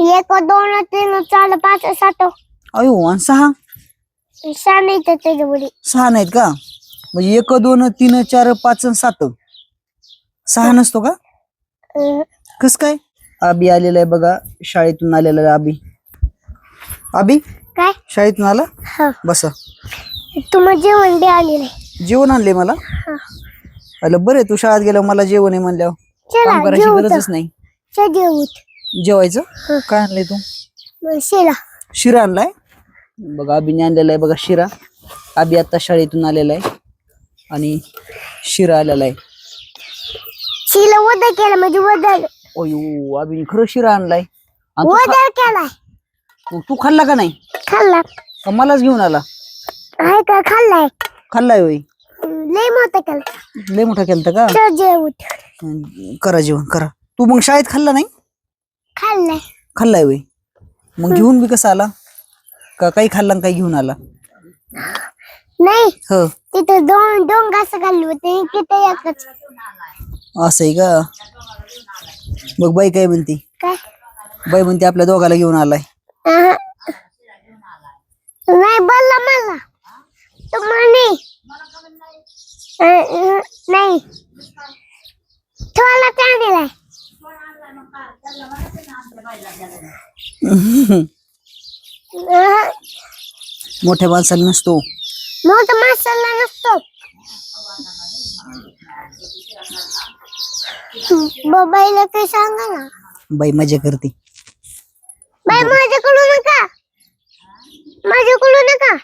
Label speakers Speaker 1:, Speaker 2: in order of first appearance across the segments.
Speaker 1: एक दोन तीन चार पाच सात
Speaker 2: अयो आणि सहा
Speaker 1: सहा नाही तर त्याच्यामध्ये
Speaker 2: सहा नाहीत का? म्हणजे 1 2 3 4 5 आणि 7 सहा नसतो का? कस काय? अभि आलेला आहे बघा, शाळेतून आलेला आहे अभि. अभि
Speaker 1: काय
Speaker 2: शाळेतून आला,
Speaker 1: हा
Speaker 2: बसा.
Speaker 1: तुम्हाला जेवण द्या आलेलं
Speaker 2: जेवण आणले मला. अरे बरे, तू शाळेत गेल्यावर मला जेवण आहे म्हणल्यावर काम करायची
Speaker 1: जेवू
Speaker 2: गरजच नाही.
Speaker 1: जेवूत
Speaker 2: जेवायचं. काय आणलंय तू?
Speaker 1: शिला
Speaker 2: शिरा आणलाय बघा, अभिने आणलेला आहे बघा शिरा. अभि आता शाळेतून आलेला आहे आणि शिरा आलेला आहे.
Speaker 1: शिला वदळ केला म्हणजे वदळ
Speaker 2: अयो, अभिने खरं शिरा आणलाय. आणि
Speaker 1: वदळ केलाय.
Speaker 2: तू खाल्ला का नाही?
Speaker 1: खाल्ला.
Speaker 2: का मलाच घेऊन आला?
Speaker 1: आहे का खाल्लाय?
Speaker 2: खाल्लाय होय.
Speaker 1: लय मोठा केला.
Speaker 2: लय मोठा केलता का?
Speaker 1: जेवूत
Speaker 2: करा जेवण करा. तू मग शाळेत खाल्ला नाही?
Speaker 1: खाल्लाय.
Speaker 2: खाल्लाय होय. मग घेऊन बी कसा आला? का काही खाल्ला आणि काही घेऊन आला?
Speaker 1: नाही
Speaker 2: हो
Speaker 1: तिथं दोन दोन घास खाल्ले होते, तिथे एकच.
Speaker 2: असं आहे का? मग बाई काय म्हणते?
Speaker 1: काय
Speaker 2: बाई म्हणते आपल्या दोघाला घेऊन आलाय.
Speaker 1: नाही बोलला मला तुम्हाला नाही थोडा चांगलाय.
Speaker 2: मोठ्या माणसाला नसतो.
Speaker 1: मोठा मसाला नसतो. बाबाईला काही सांगा ना.
Speaker 2: बाई मजा करते.
Speaker 1: बाई माझ्याकडून नका, माझ्याकडून नका,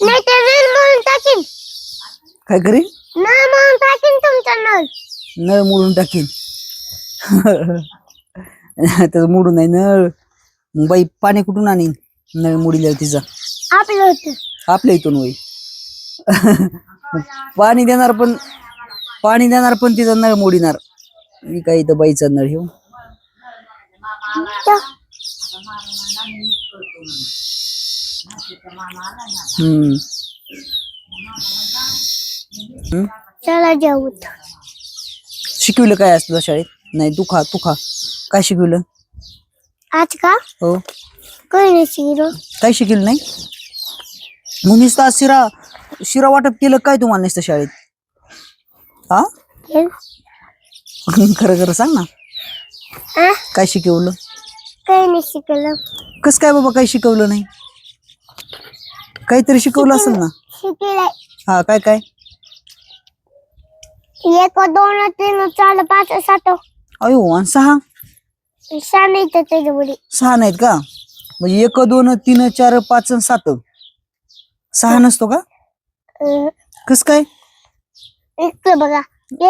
Speaker 1: नाही तर नळ म्हणून टाकीन.
Speaker 2: काय करीन?
Speaker 1: नळ म्हणून टाकीन तुमचा नळ.
Speaker 2: नळ मोडून टाकीन. तर मोडून नाही नळ. मग बाई पाणी कुठून आणीन नळ मोडील्यावर तिचा?
Speaker 1: आपलं होतं.
Speaker 2: आपल्या इथून होई. पाणी देणार पण तिचा नळ मोडीणार. मी काय इथं बाईचा नळ घेऊ.
Speaker 1: चला जेवू.
Speaker 2: शिकवलं काय असतं शाळेत? नाही तू खा तू खा. काय शिकवलं
Speaker 1: आज का?
Speaker 2: हो
Speaker 1: काही नाही शिकलो.
Speaker 2: काय शिकवलं नाही? मग नुसतं शिरा शिरा वाटप केलं काय तुम्हाला नुसतं शाळेत? हा खरं खरं सांग ना, काय शिकवलं?
Speaker 1: काही नाही शिकलो.
Speaker 2: कस काय बाबा काही शिकवलं नाही? काहीतरी शिकवलं असेल ना.
Speaker 1: शिकलाय.
Speaker 2: हा काय काय?
Speaker 1: 1 2 3 4 5 7
Speaker 2: अयो आणि सहा
Speaker 1: सहा नाही तर त्याच्यामध्ये
Speaker 2: सहा नाहीत का? म्हणजे 1 2 3 4 5 आणि 7 सहा नसतो का? कस काय?
Speaker 1: इकडे बघा.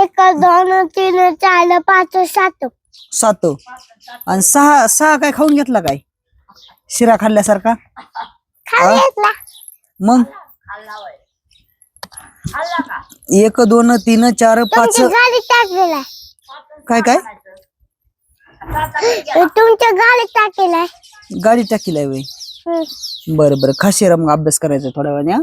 Speaker 1: 1 2 3 4 5 7
Speaker 2: 7 आणि सहा सहा काय खाऊन घेतला काय शिरा खाल्ल्यासारखा?
Speaker 1: खाल्ला.
Speaker 2: मग 1 2 3 4 5
Speaker 1: गाडीत टाकलेला.
Speaker 2: काय काय?
Speaker 1: तुमच्या गाडीत टाकलेला.
Speaker 2: गाडी टाकीलाय वय. बरं बरं खा शिरा, मग अभ्यास करायचा थोड्या वेळाने.